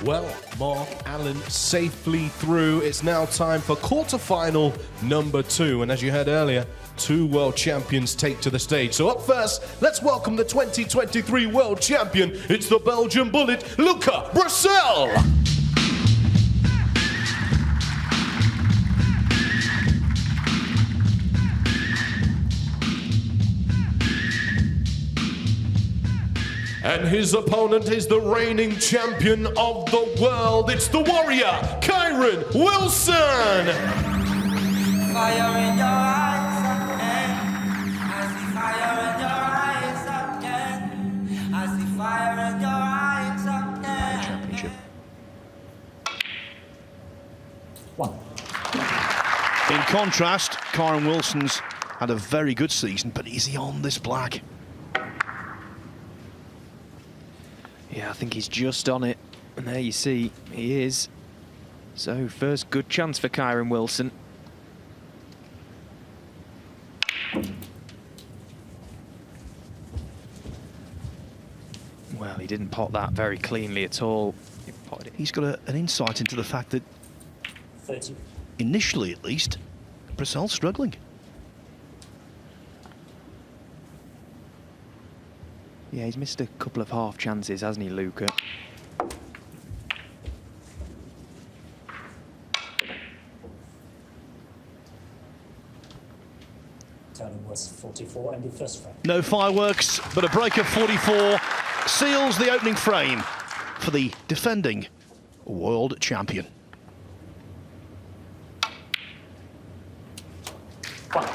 Well, Mark Allen safely through. It's now time for quarterfinal number 2. And as you heard earlier, 2 world champions take to the stage. So up first, let's welcome the 2023 world champion. It's the Belgian bullet, Brecel. And his opponent is the reigning champion of the world. It's the warrior, Kyron Wilson. Fire in your eyes again. I see fire in your eyes again. I see fire in your eyes again. Championship. 1. In contrast, Kyron Wilson's had a very good season, but is he on this black? Yeah, I think he's just on it. And there you see, he is. So, first good chance for Kyron Wilson. Well, he didn't pot that very cleanly at all. He's got an insight into the fact that, 30. initially at least, Brecel's struggling. Yeah, he's missed a couple of half chances, hasn't he, Luca? Turning was 44 and the first frame. No fireworks, but a break of 44 seals the opening frame for the defending world champion. 1.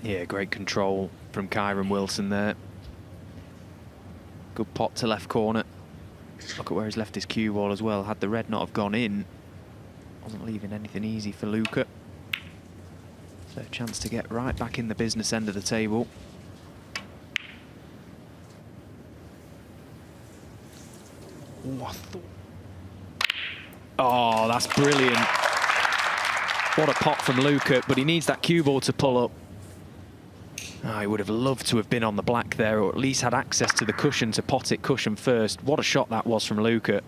Yeah, great control from Kyron Wilson there. Good pot to left corner. Look at where he's left his cue ball as well. Had the red not have gone in, wasn't leaving anything easy for Luca. So a chance to get right back in the business end of the table. Oh, that's brilliant. What a pot from Luca, but he needs that cue ball to pull up. Oh, he would have loved to have been on the black there, or at least had access to the cushion to pot it cushion first. What a shot that was from Luca.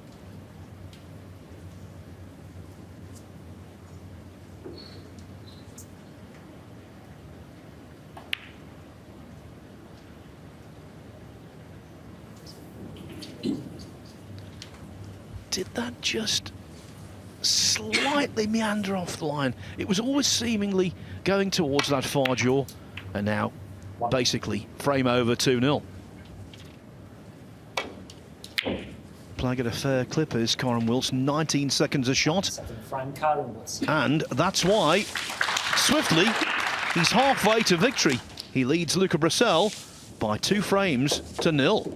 Did that just slightly meander off the line? It was always seemingly going towards that far jaw, and now basically frame over 2-0. Playing at a fair clip is Kyron Wilson, 19 seconds a shot. Second frame, Kyron Wilson. And that's why, swiftly, he's halfway to victory. He leads Luca Brecel by 2 frames to 0.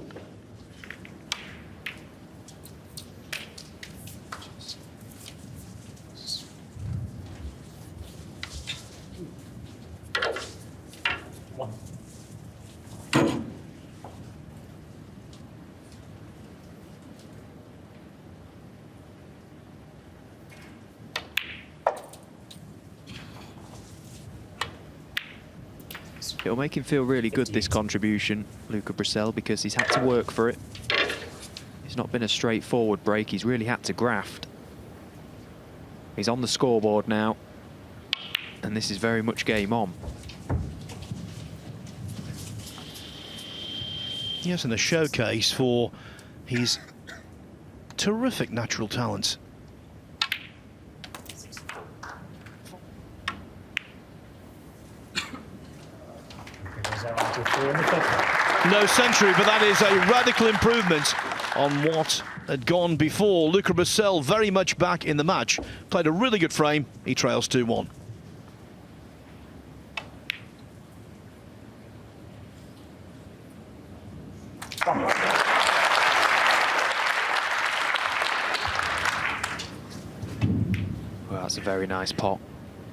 It'll make him feel really good, this contribution, Luca Brecel, because he's had to work for it. It's not been a straightforward break. He's really had to graft. He's on the scoreboard now, and this is very much game on. Yes, and a showcase for his terrific natural talents. No century, but that is a radical improvement on what had gone before. Luca Brecel very much back in the match. Played a really good frame. He trails 2-1. Well, that's a very nice pot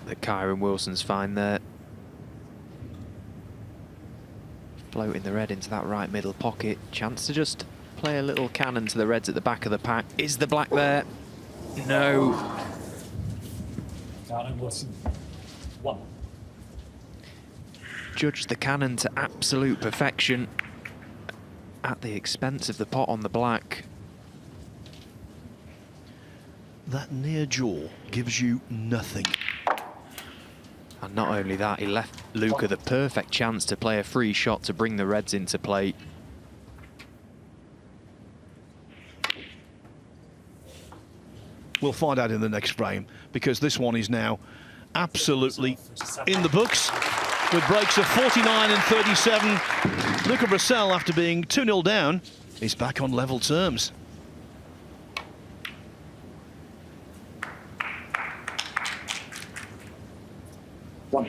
that Kyron Wilson's fine there. Floating the red into that right middle pocket. Chance to just play a little cannon to the reds at the back of the pack. Is the black there? No. Kyron Wilson, 1. Judged the cannon to absolute perfection. at the expense of the pot on the black. That near jaw gives you nothing. And not only that, he left Luca the perfect chance to play a free shot to bring the reds into play. We'll find out in the next frame, because this one is now absolutely in the books with breaks of 49 and 37. Luca Brecel, after being 2-0 down, is back on level terms. One.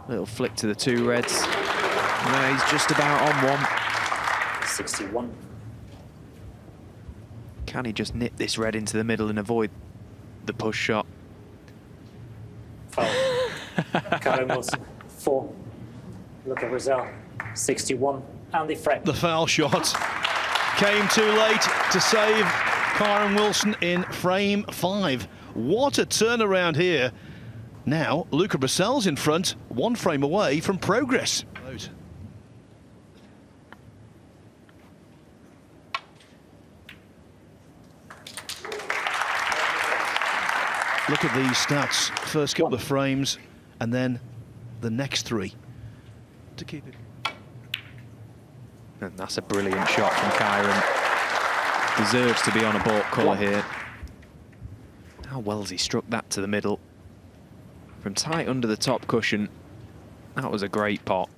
Little flick to the two reds. No, he's just about on one. 61. Can he just nip this red into the middle and avoid the push shot? Foul. Karen Wilson, 4. Luca Brecel, 61. Andy Frank. The foul shot came too late to save Karen Wilson in frame 5. What a turnaround here. Now, Luca Brecel's in front, 1 frame away from progress. Look at these stats. First couple of frames, and then the next 3 to keep it. And that's a brilliant shot from Kyron. Deserves to be on a baulk colour here. How well's he struck that to the middle? From tight under the top cushion. That was a great pot.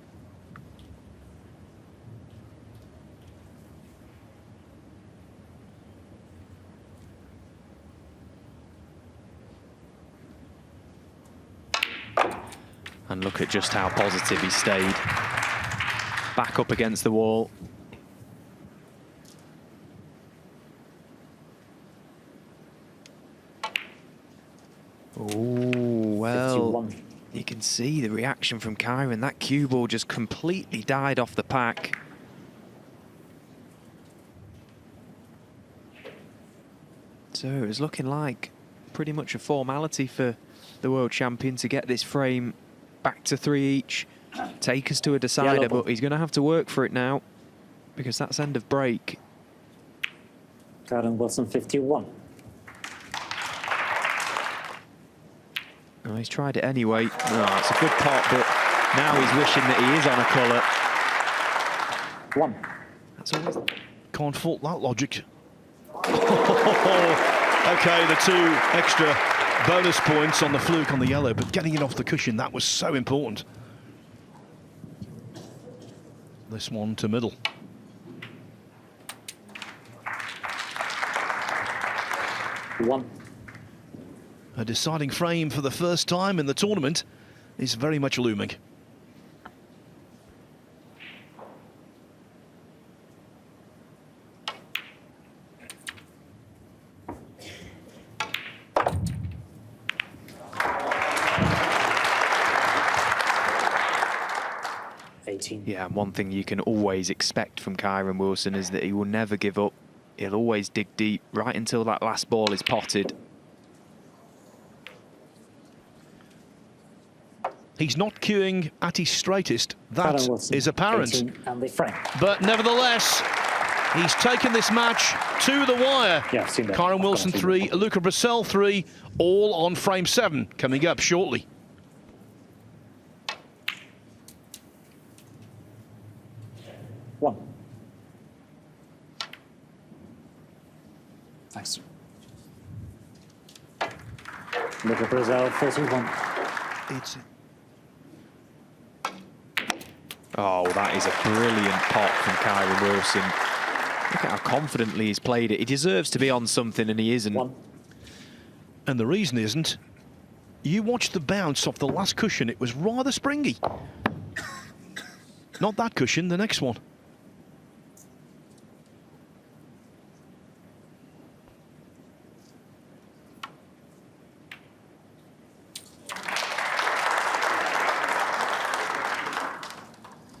And look at just how positive he stayed. Back up against the wall. Oh, well, 51. you can see the reaction from Kyron. That cue ball just completely died off the pack. So it was looking like pretty much a formality for the world champion to get this frame back to 3 each, take us to a decider, but he's going to have to work for it now because that's end of break. Karen Wilson, 51. Oh, he's tried it anyway. Oh, it's a good pot, but now he's wishing that he is on a colour. 1. That's always... Can't fault that logic. Okay, the 2 extra bonus points on the fluke on the yellow, but getting it off the cushion, that was so important. This one to middle. One. A deciding frame for the first time in the tournament is very much looming. Yeah, and one thing you can always expect from Kyron Wilson is that he will never give up. He'll always dig deep right until that last ball is potted. He's not cueing at his straightest. That is apparent. 18, Andy Frank. But nevertheless, he's taken this match to the wire. Yeah, I've seen that. Kyron Wilson 3, Luca Brecel 3, all on frame 7, coming up shortly. One. Thanks. Luca Brecel, 41. It's Oh, that is a brilliant pot from Kyron Wilson. Look at how confidently he's played it. He deserves to be on something, and he isn't. 1. And the reason isn't. You watched the bounce off the last cushion. It was rather springy. Not that cushion, the next one.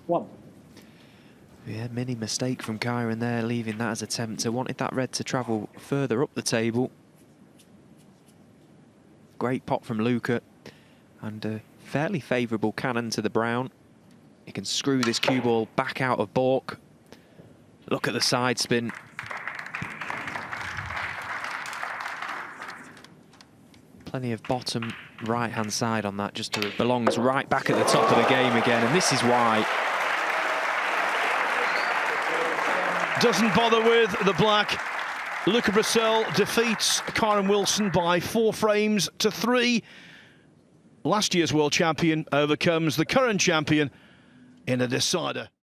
One. Yeah, mini mistake from Kyron there, leaving that as a tempter. Wanted that red to travel further up the table. Great pot from Luca. And a fairly favourable cannon to the brown. He can screw this cue ball back out of baulk. Look at the side spin. Plenty of bottom right-hand side on that, just to belongs right back at the top of the game again, and this is why. Doesn't bother with the black. Luca Brecel defeats Kyron Wilson by 4 frames to 3. Last year's world champion overcomes the current champion in a decider.